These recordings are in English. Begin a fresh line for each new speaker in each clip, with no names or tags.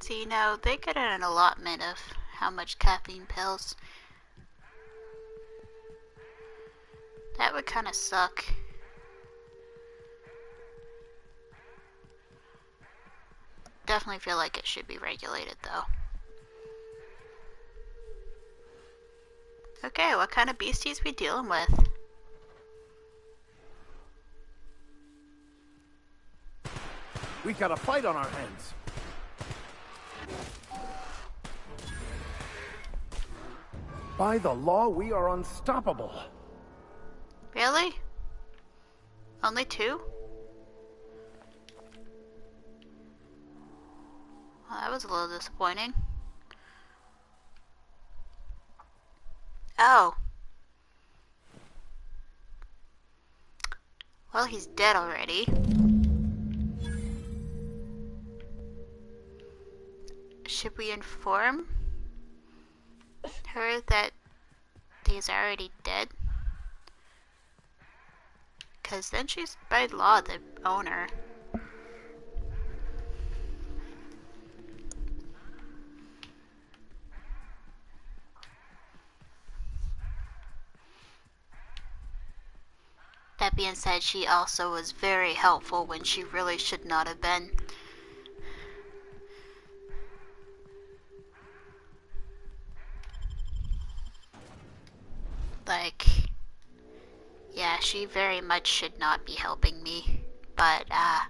See, now they get an allotment of how much caffeine pills. That would kind of suck. Definitely feel like it should be regulated, though. Okay, what kind of beasties we dealing with?
We got a fight on our hands. By the law, we are unstoppable.
Really? Only 2? Well, that was a little disappointing. Oh. Well, he's dead already. Should we inform her that he's already dead? Because then she's, by law, the owner. That being said, she also was very helpful when she really should not have been. Like, yeah, she very much should not be helping me, but, yeah.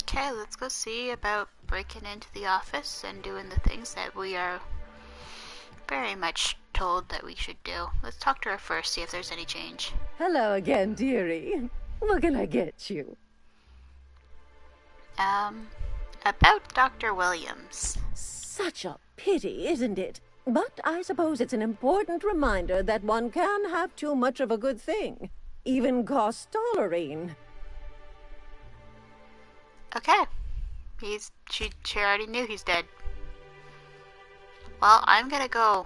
Okay, let's go see about breaking into the office and doing the things that we are very much told that we should do. Let's talk to her first, see if there's any change.
Hello again, dearie. What can I get you?
About Dr. Williams.
Such a pity, isn't it? But I suppose it's an important reminder that one can have too much of a good thing. Even cost tolerine.
Okay. She already knew he's dead. Well, I'm gonna go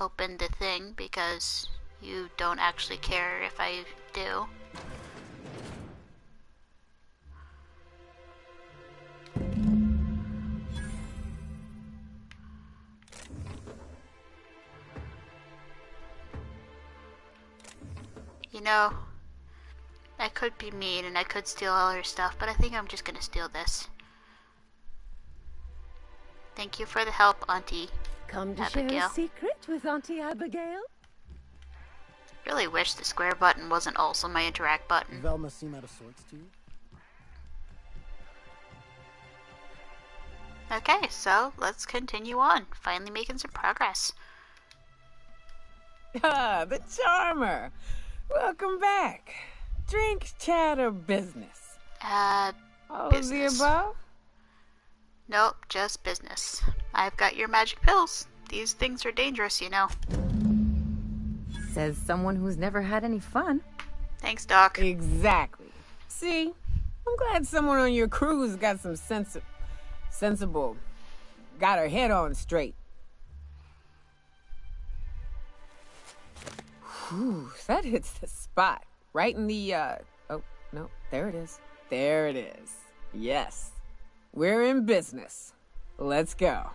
open the thing because you don't actually care if I do. You know, I could be mean and I could steal all her stuff, but I think I'm just gonna steal this. Thank you for the help, Auntie
Come to
Abigail.
share a secret with Auntie Abigail?
Really wish the square button wasn't also my interact button.
Velma seem out of sorts to you?
Okay, so let's continue on. Finally making some progress.
Ah, the charmer. Welcome back. Drink, chat, or business?
All
of the above?
Nope, just business. I've got your magic pills. These things are dangerous, you know.
Says someone who's never had any fun.
Thanks, Doc.
Exactly. See, I'm glad someone on your crew's got some sensible, got her head on straight. Whew, that hits the spot. Right in the, oh, no, there it is. There it is. Yes. We're in business. Let's go.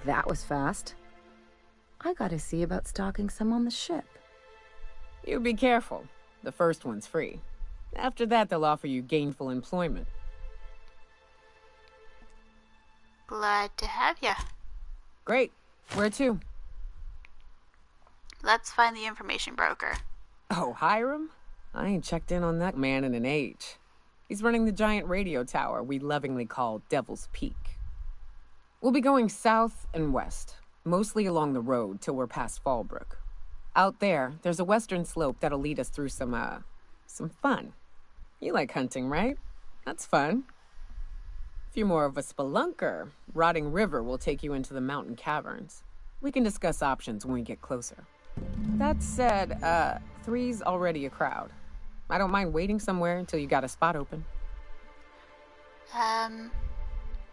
That was fast. I gotta see about stocking some on the ship.
You be careful. The first one's free. After that, they'll offer you gainful employment.
Glad to have ya.
Great. Where to?
Let's find the information broker.
Oh, Hiram? I ain't checked in on that man in an age. He's running the giant radio tower we lovingly call Devil's Peak. We'll be going south and west, mostly along the road till we're past Fallbrook. Out there, there's a western slope that'll lead us through some fun. You like hunting, right? That's fun. If you're more of a spelunker, Rotting River will take you into the mountain caverns. We can discuss options when we get closer. That said, 3's already a crowd. I don't mind waiting somewhere until you got a spot open.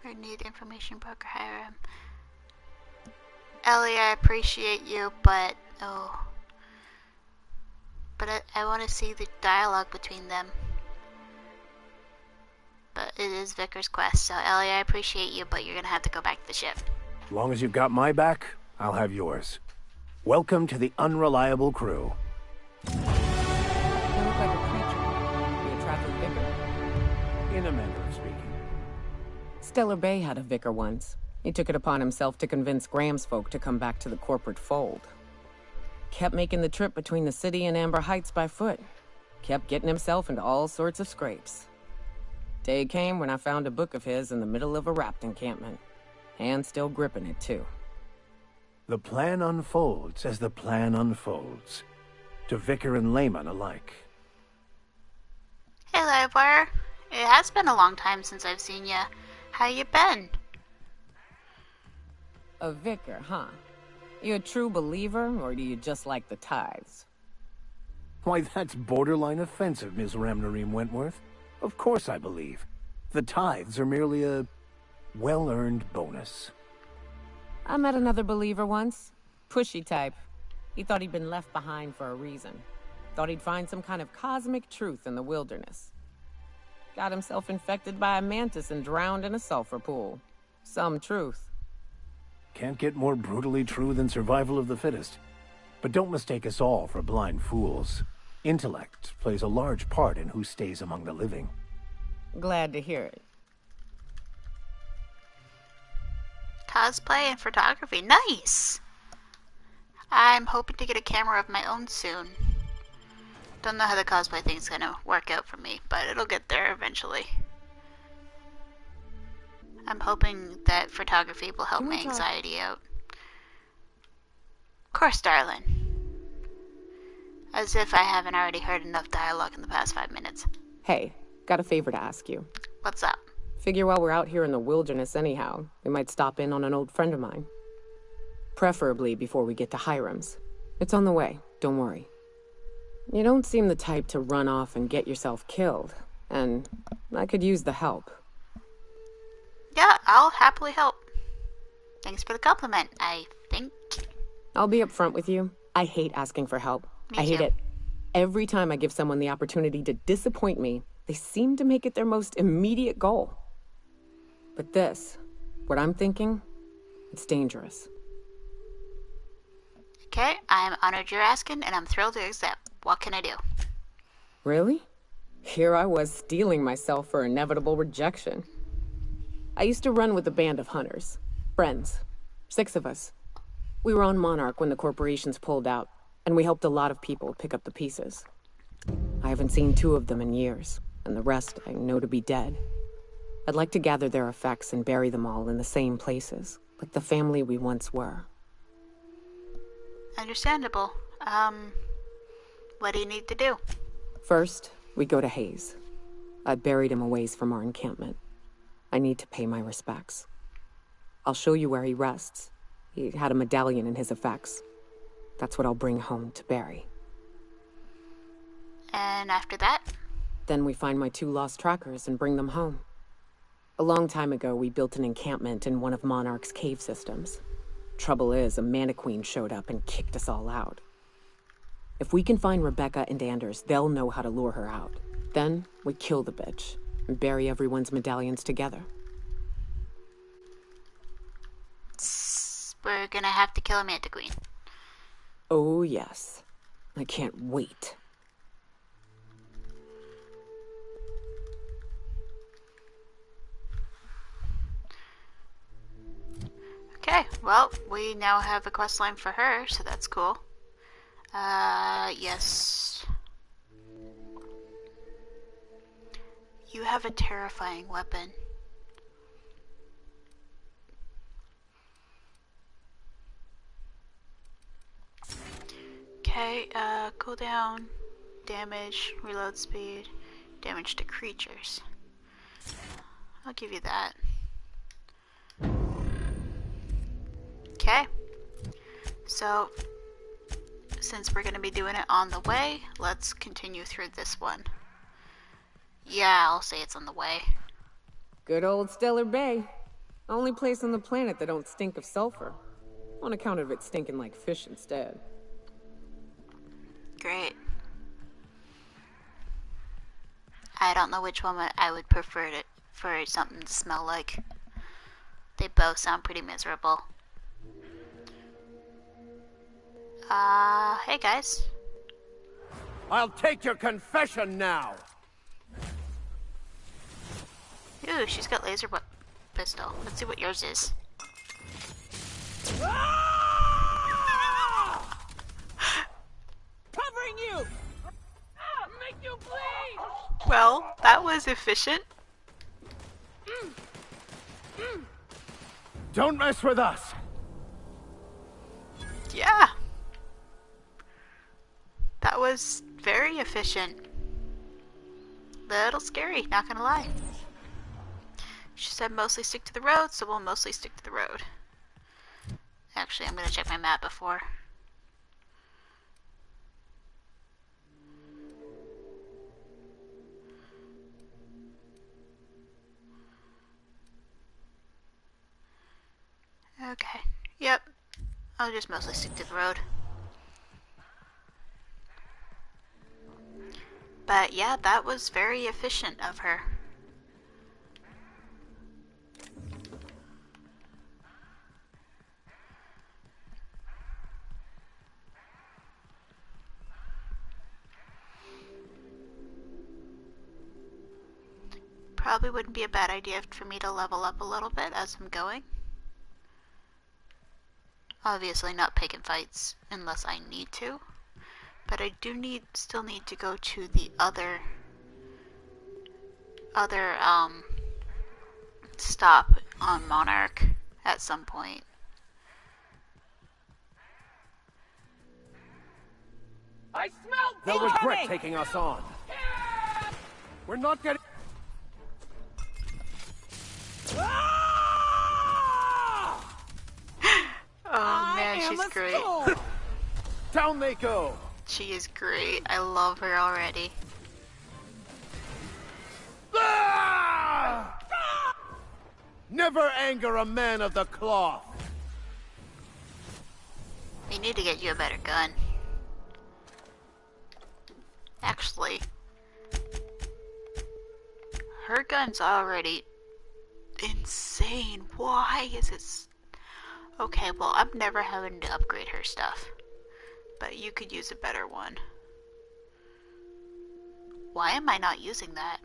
We need information broker Hiram. Ellie, I appreciate you, but I want to see the dialogue between them. But it is Vickers' quest, so Ellie, I appreciate you, but you're gonna have to go back to the ship.
As long as you've got my back, I'll have yours. Welcome to the unreliable crew.
You look like a creature. You a traveling vicar?
In a manner of speaking.
Stellar Bay had a vicar once. He took it upon himself to convince Graham's folk to come back to the corporate fold. Kept making the trip between the city and Amber Heights by foot. Kept getting himself into all sorts of scrapes. Day came when I found a book of his in the middle of a rapt encampment. And still gripping it, too.
The plan unfolds as the plan unfolds. To vicar and layman alike.
Hey, Livewire. It has been a long time since I've seen ya. How you been?
A vicar, huh? You a true believer, or do you just like the tithes?
Why, that's borderline offensive, Ms. Ramnareem Wentworth. Of course I believe. The tithes are merely a well-earned bonus.
I met another believer once. Pushy type. He thought he'd been left behind for a reason. Thought he'd find some kind of cosmic truth in the wilderness. Got himself infected by a mantis and drowned in a sulfur pool. Some truth.
Can't get more brutally true than survival of the fittest. But don't mistake us all for blind fools. Intellect plays a large part in who stays among the living.
Glad to hear it.
Cosplay and photography. Nice! I'm hoping to get a camera of my own soon. Don't know how the cosplay thing's gonna work out for me, but it'll get there eventually. I'm hoping that photography will help my anxiety out. Of course, darling. As if I haven't already heard enough dialogue in the past 5 minutes.
Hey, got a favor to ask you.
What's up?
Figure while we're out here in the wilderness anyhow, we might stop in on an old friend of mine. Preferably before we get to Hiram's. It's on the way, don't worry. You don't seem the type to run off and get yourself killed, and I could use the help.
Yeah, I'll happily help. Thanks for the compliment, I think.
I'll be upfront with you. I hate asking for help. I hate it. Every time I give someone the opportunity to disappoint me, they seem to make it their most immediate goal. But this, what I'm thinking, it's dangerous.
Okay, I'm honored you're asking, and I'm thrilled to accept. What can I do?
Really? Here I was steeling myself for inevitable rejection. I used to run with a band of hunters. Friends. 6 of us. We were on Monarch when the corporations pulled out, and we helped a lot of people pick up the pieces. I haven't seen 2 of them in years, and the rest I know to be dead. I'd like to gather their effects and bury them all in the same places, like the family we once were.
Understandable. What do you need to do?
First, we go to Hayes. I buried him a ways from our encampment. I need to pay my respects. I'll show you where he rests. He had a medallion in his effects. That's what I'll bring home to Barry.
And after that?
Then we find my 2 lost trackers and bring them home. A long time ago, we built an encampment in one of Monarch's cave systems. Trouble is, a mannequin showed up and kicked us all out. If we can find Rebecca and Anders, they'll know how to lure her out. Then, we kill the bitch and bury everyone's medallions together.
We're gonna have to kill a mantiqueen.
Oh, yes. I can't wait.
Okay, well, we now have a quest line for her, so that's cool. Yes. You have a terrifying weapon. Okay, cooldown, damage, reload speed, damage to creatures. I'll give you that. Okay. So, since we're going to be doing it on the way, let's continue through this one. Yeah, I'll say it's on the way.
Good old Stellar Bay. Only place on the planet that don't stink of sulfur. on account of it stinking like fish instead.
Great. I don't know which one I would prefer for something to smell like. They both sound pretty miserable. Hey guys.
I'll take your confession now.
Ooh, she's got laser pistol. Let's see what yours is.
Covering you! Make you bleed!
Well, that was efficient.
Don't mess with us.
Yeah. That was very efficient. Little scary, not gonna lie. She said mostly stick to the road, so we'll mostly stick to the road. Actually, I'm gonna check my map before. Okay. Yep. I'll just mostly stick to the road. But yeah, that was very efficient of her. Probably wouldn't be a bad idea for me to level up a little bit as I'm going. Obviously not picking fights unless I need to. But I do still need to go to the other stop on Monarch at some point.
I smell
They'll regret taking us on. We're not getting...
Oh man, she's great.
Down they go.
She is great. I love her already.
Never anger a man of the cloth.
We need to get you a better gun. Actually, her gun's already insane. Why is it... Okay, well, I'm never having to upgrade her stuff. But you could use a better one. Why am I not using that?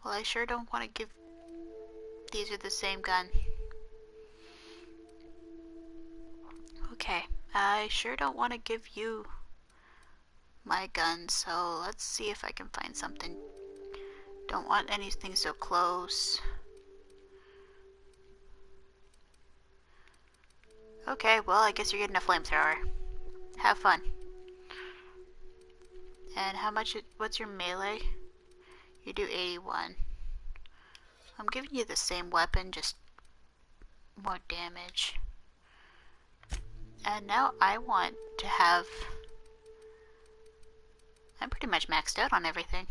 Well, I sure don't want to give... These are the same gun. Okay, I sure don't want to give you my gun, so let's see if I can find something. Don't want anything so close. Okay, well, I guess you're getting a flamethrower. Have fun. And how much, what's your melee? You do 81. I'm giving you the same weapon, just more damage. And now I want to have... I'm pretty much maxed out on everything.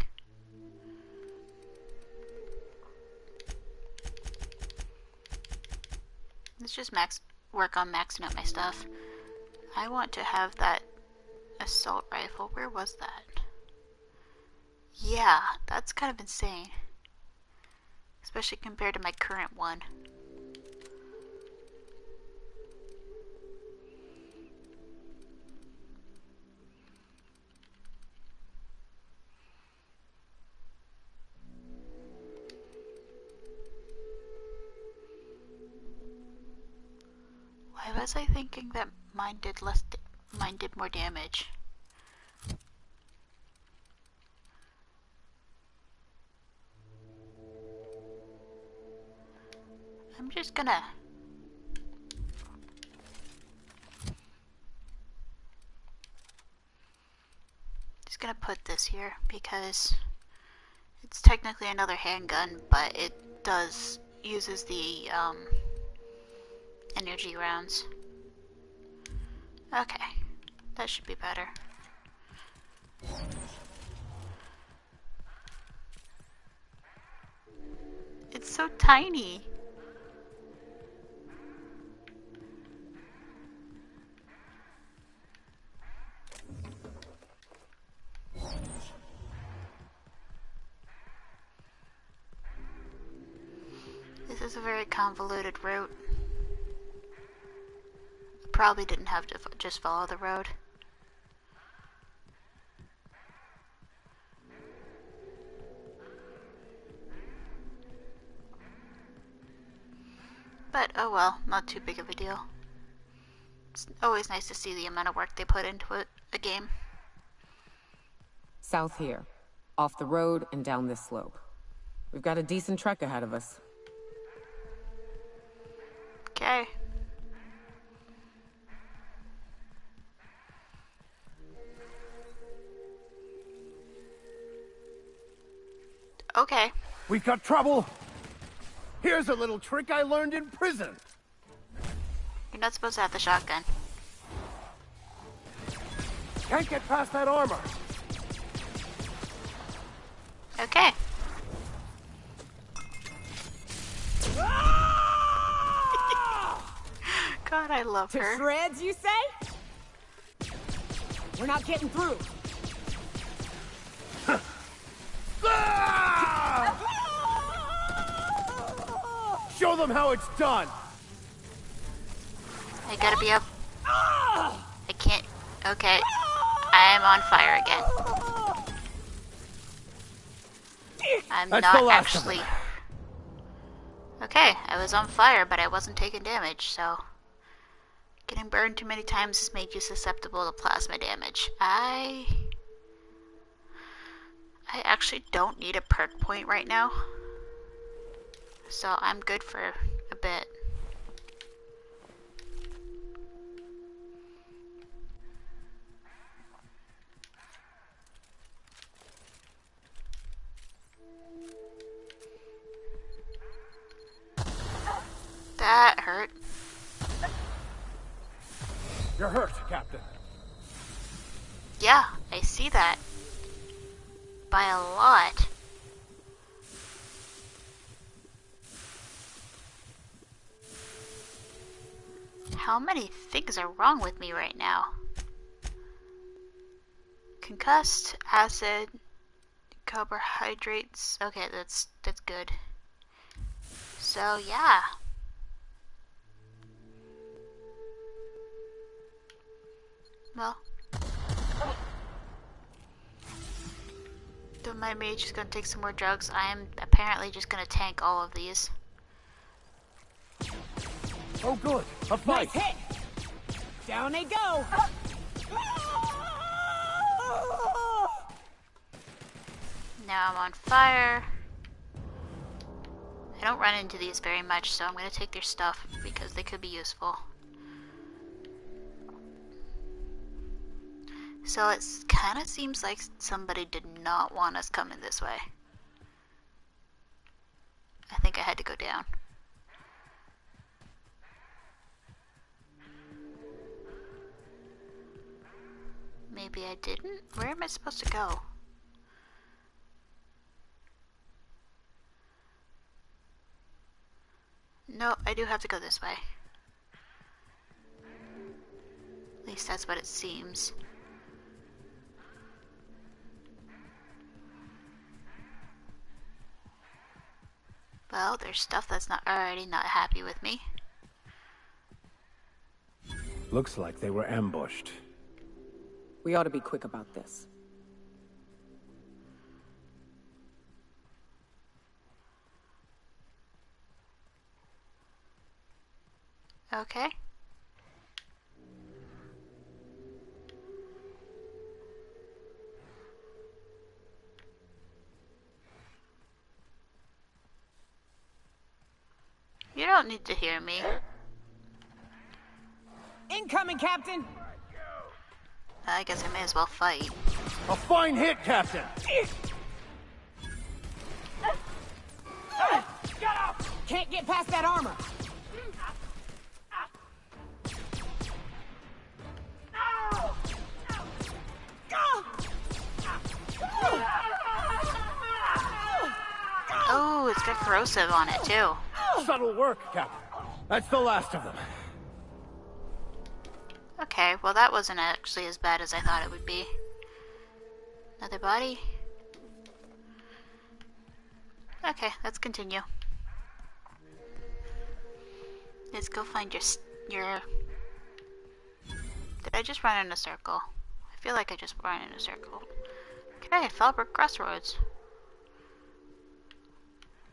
Let's just work on maxing out my stuff. I want to have that assault rifle. Where was that? Yeah, that's kind of insane. Especially compared to my current one. Why was I thinking that mine did more damage? I'm just gonna put this here because it's technically another handgun, but it uses the energy rounds. Okay, that should be better. It's so tiny. was a very convoluted route. Probably didn't have to just follow the road. But oh well, not too big of a deal. It's always nice to see the amount of work they put into a game.
South here. Off the road and down this slope. We've got a decent trek ahead of us.
Okay. Okay.
We've got trouble. Here's a little trick I learned in prison.
You're not supposed to have the shotgun.
Can't get past that armor.
Okay. God, I love
To
her.
shreds, you say? We're not getting through.
Show them how it's done.
I gotta be up. I can't. Okay. I am on fire again. I'm
That's
not
the last of
actually.
them.
Okay, I was on fire, but I wasn't taking damage, so. Getting burned too many times has made you susceptible to plasma damage. I actually don't need a perk point right now. So I'm good for a bit. That hurt.
You're hurt, Captain.
Yeah, I see that. By a lot. How many things are wrong with me right now? Concussed, acid, carbohydrates. Okay, that's good. So yeah. Well, don't mind me, just gonna take some more drugs. I am apparently just gonna tank all of these.
Oh, good. A fight.
Nice hit! Down they go!
Now I'm on fire. I don't run into these very much, so I'm gonna take their stuff because they could be useful. So it kind of seems like somebody did not want us coming this way. I think I had to go down. Maybe I didn't? Where am I supposed to go? No, I do have to go this way. At least that's what it seems. Well, there's stuff that's not already not happy with me.
Looks like they were ambushed.
We ought to be quick about this.
Okay. You don't need to hear me.
Incoming, Captain!
I guess I may as well fight.
A fine hit, Captain.
Can't get past that armor!
Oh, it's got corrosive on it too.
Subtle work, Captain. That's the last of them.
Okay, well that wasn't actually as bad as I thought it would be. Another body? Okay, let's continue. Let's go find your... Did I just run in a circle? I feel like I just ran in a circle. Okay, Fallbrook Crossroads.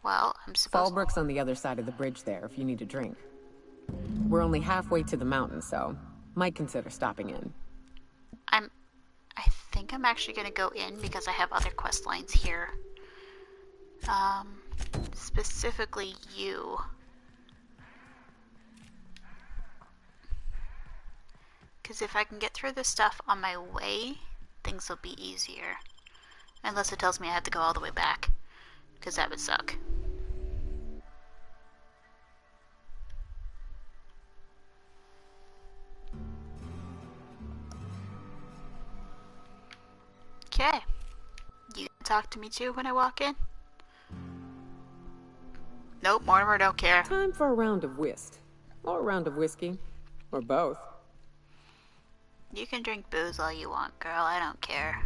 Well, I'm supposed...
Fallbrook's on the other side of the bridge there if you need a drink. We're only halfway to the mountain, so might consider stopping in.
I think I'm actually gonna go in because I have other quest lines here. Specifically you. Because if I can get through this stuff on my way, things will be easier. Unless it tells me I have to go all the way back. Because that would suck. Okay. You can talk to me too when I walk in? Nope, Mortimer don't care.
Time for a round of whist. Or a round of whiskey. Or both.
You can drink booze all you want, girl. I don't care.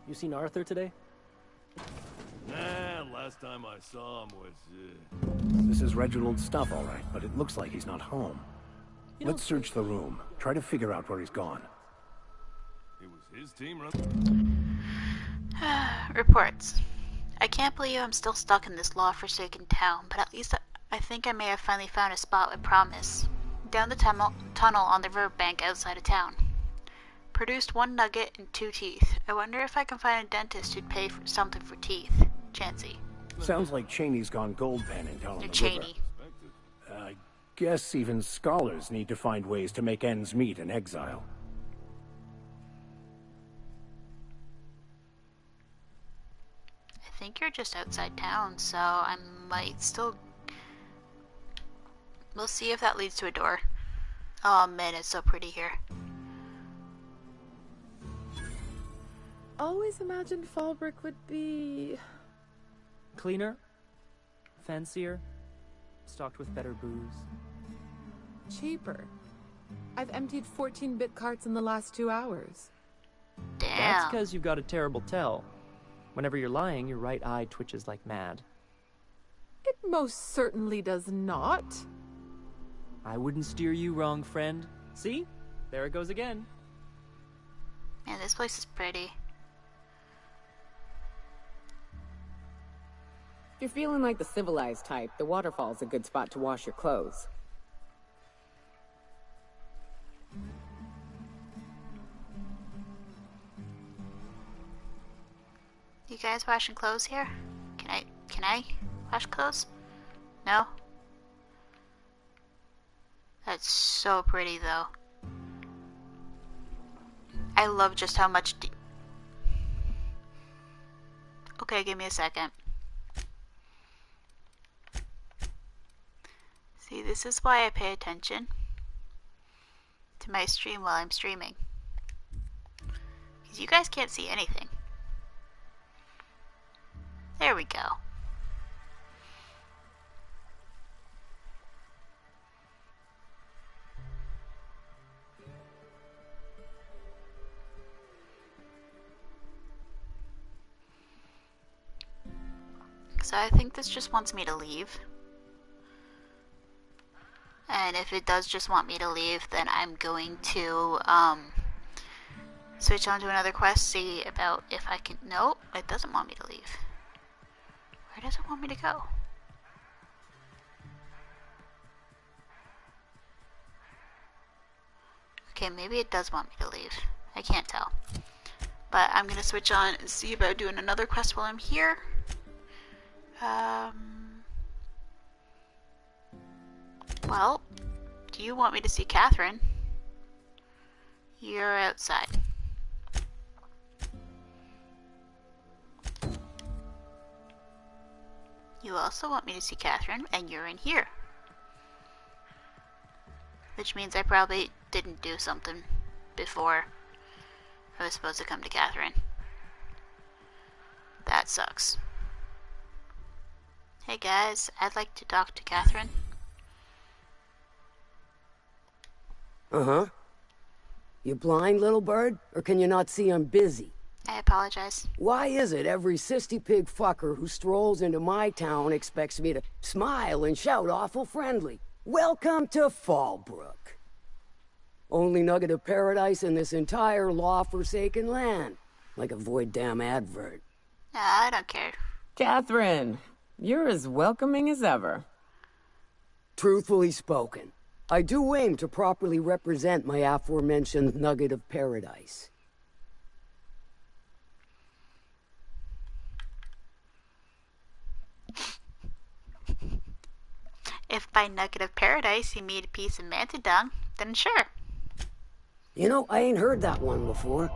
You seen Arthur today?
Nah, last time I saw him was,
This is Reginald's stuff, all right, but it looks like he's not home. Let's search the room. Try to figure out where he's gone.
it was his team run.
Reports. I can't believe I'm still stuck in this law-forsaken town, but at least I think I may have finally found a spot with promise. Down the tunnel on the riverbank outside of town. Produced 1 nugget and 2 teeth. I wonder if I can find a dentist who'd pay for something for teeth. Chancy.
Sounds like Cheney's gone gold panning down on
Or
the
Cheney.
river. I guess even scholars need to find ways to make ends meet in exile.
I think you're just outside town, so I might still... We'll see if that leads to a door. Oh man, it's so pretty here.
Always imagined Fallbrook would be...
Cleaner? Fancier? Stocked with better booze?
cheaper. I've emptied 14-bit carts in the last 2 hours.
Damn.
That's because you've got a terrible tell. Whenever you're lying, your right eye twitches like mad.
It most certainly does not.
I wouldn't steer you wrong, friend. See? There it goes again.
Man, this place is pretty.
If you're feeling like the civilized type, the waterfall's a good spot to wash your clothes.
You guys washing clothes here? Can I wash clothes? No? That's so pretty though. I love just how much Okay, give me a second. See, this is why I pay attention to my stream while I'm streaming. Because you guys can't see anything. There we go. So I think this just wants me to leave. And if it does just want me to leave, then I'm going to switch on to another quest, see about if I can... No, it doesn't want me to leave. Where does it want me to go? Okay, maybe it does want me to leave. I can't tell. But I'm going to switch on and see about doing another quest while I'm here. Well, do you want me to see Catherine? You're outside. You also want me to see Catherine, and you're in here. Which means I probably didn't do something before I was supposed to come to Catherine. That sucks. Hey guys, I'd like to talk to Catherine.
Uh-huh. You blind, little bird? Or can you not see I'm busy?
I apologize.
Why is it every sissy pig fucker who strolls into my town expects me to smile and shout awful friendly? Welcome to Fallbrook. Only nugget of paradise in this entire law-forsaken land. Like a void damn advert.
I don't care.
Catherine, you're as welcoming as ever.
Truthfully spoken, I do aim to properly represent my aforementioned nugget of paradise.
If by nugget of paradise you mean a piece of manta dung, then sure.
You know, I ain't heard that one before.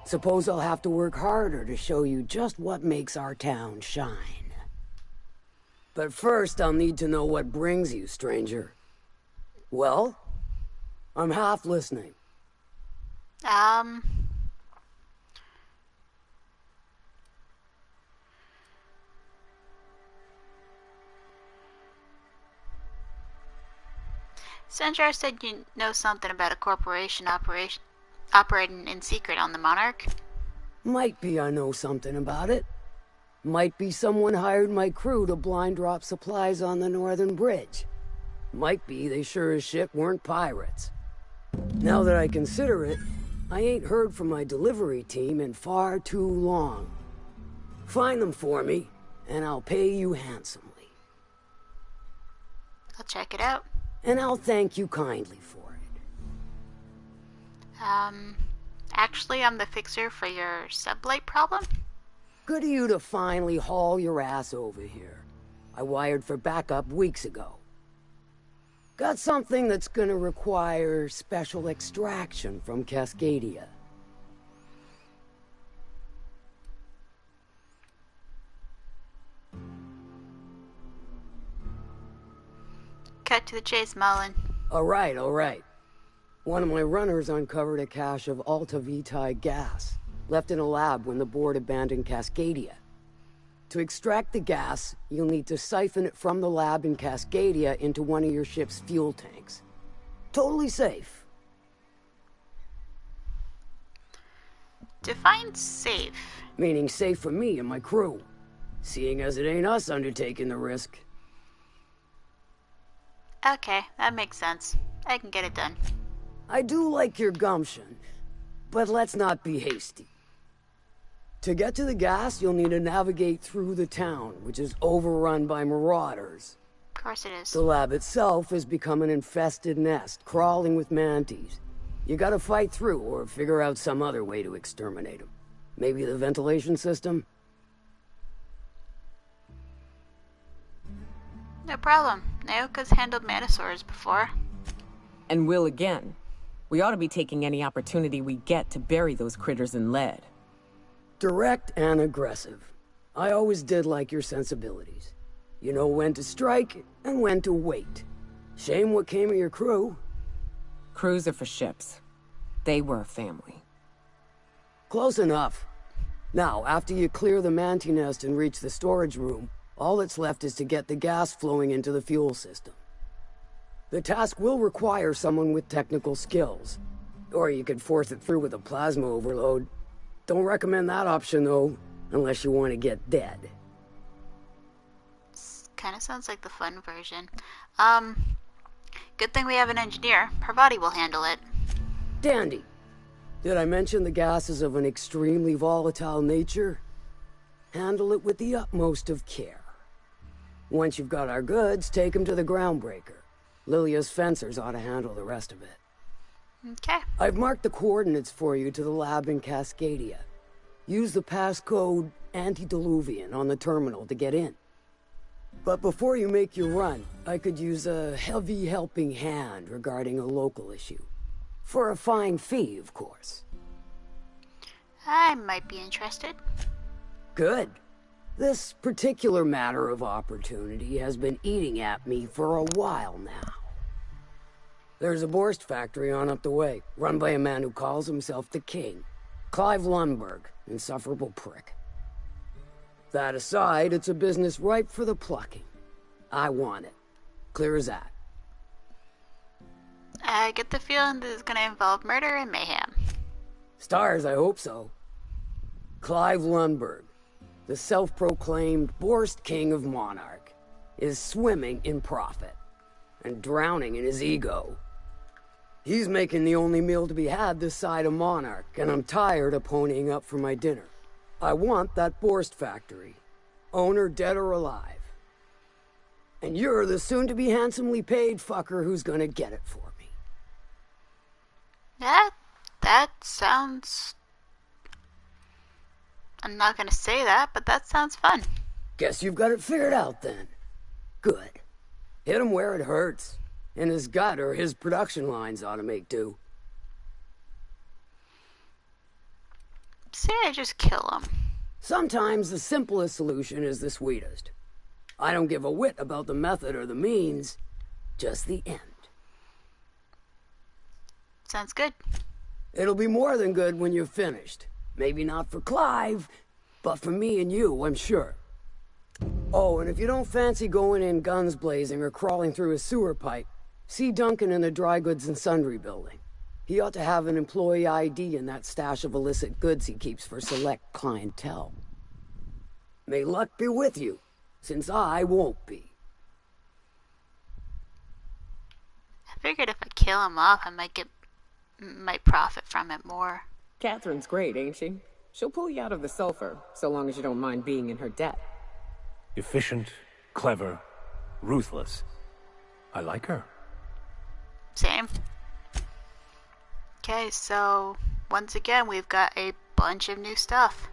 Suppose I'll have to work harder to show you just what makes our town shine. But first, I'll need to know what brings you, stranger. Well, I'm half listening.
Sanjar said you know something about a corporation operating in secret on the Monarch.
Might be I know something about it. Might be someone hired my crew to blind drop supplies on the Northern Bridge. Might be they sure as shit weren't pirates. Now that I consider it, I ain't heard from my delivery team in far too long. Find them for me, and I'll pay you handsomely.
I'll check it out.
And I'll thank you kindly for it.
Actually, I'm the fixer for your sublight problem.
Good of you to finally haul your ass over here. I wired for backup weeks ago. Got something that's gonna require special extraction from Cascadia.
Cut to the chase, Mullen.
All right. One of my runners uncovered a cache of Alta Vitae gas, left in a lab when the board abandoned Cascadia. To extract the gas, you'll need to siphon it from the lab in Cascadia into one of your ship's fuel tanks. Totally safe.
Define safe.
Meaning safe for me and my crew, seeing as it ain't us undertaking the risk.
Okay, that makes sense. I can get it done.
I do like your gumption, but let's not be hasty. To get to the gas, you'll need to navigate through the town, which is overrun by marauders.
Of course it is.
The lab itself has become an infested nest, crawling with manties. You gotta fight through, or figure out some other way to exterminate them. Maybe the ventilation system?
No problem. Nyoka's handled manosaurs before.
And will again. We ought to be taking any opportunity we get to bury those critters in lead.
Direct and aggressive. I always did like your sensibilities. You know when to strike and when to wait. Shame what came of your crew.
Crews are for ships. They were a family.
Close enough. Now, after you clear the manti nest and reach the storage room, all that's left is to get the gas flowing into the fuel system. The task will require someone with technical skills. Or you could force it through with a plasma overload. Don't recommend that option, though, unless you want to get dead.
Kind of sounds like the fun version. Good thing we have an engineer. Parvati will handle it.
Dandy. Did I mention the gas is of an extremely volatile nature? Handle it with the utmost of care. Once you've got our goods, take them to the groundbreaker. Lilia's fencers ought to handle the rest of it.
Okay.
I've marked the coordinates for you to the lab in Cascadia. Use the passcode Antediluvian on the terminal to get in. But before you make your run, I could use a heavy helping hand regarding a local issue. For a fine fee, of course.
I might be interested.
Good. This particular matter of opportunity has been eating at me for a while now. There's a Borst factory on up the way, run by a man who calls himself the King. Clive Lundberg, insufferable prick. That aside, it's a business ripe for the plucking. I want it. Clear as that.
I get the feeling this is going to involve murder and mayhem.
Stars, I hope so. Clive Lundberg, the self-proclaimed Borst King of Monarch, is swimming in profit and drowning in his ego. He's making the only meal to be had this side of Monarch, and I'm tired of ponying up for my dinner. I want that Borst factory, owner dead or alive. And you're the soon-to-be handsomely paid fucker who's gonna get it for me.
That sounds... I'm not gonna say that, but that sounds fun.
Guess you've got it figured out then. Good. Hit him where it hurts. In his gut, or his production lines ought to make do.
Say I just kill him.
Sometimes the simplest solution is the sweetest. I don't give a whit about the method or the means, just the end.
Sounds good.
It'll be more than good when you're finished. Maybe not for Clive, but for me and you, I'm sure. Oh, and if you don't fancy going in guns blazing or crawling through a sewer pipe, see Duncan in the Dry Goods and Sundry building. He ought to have an employee ID in that stash of illicit goods he keeps for select clientele. May luck be with you, since I won't be.
I figured if I kill him off, I might profit from it more.
Catherine's great, ain't she? She'll pull you out of the sulfur, so long as you don't mind being in her debt.
Efficient, clever, ruthless. I like her.
Same. Okay, so once again, we've got a bunch of new stuff.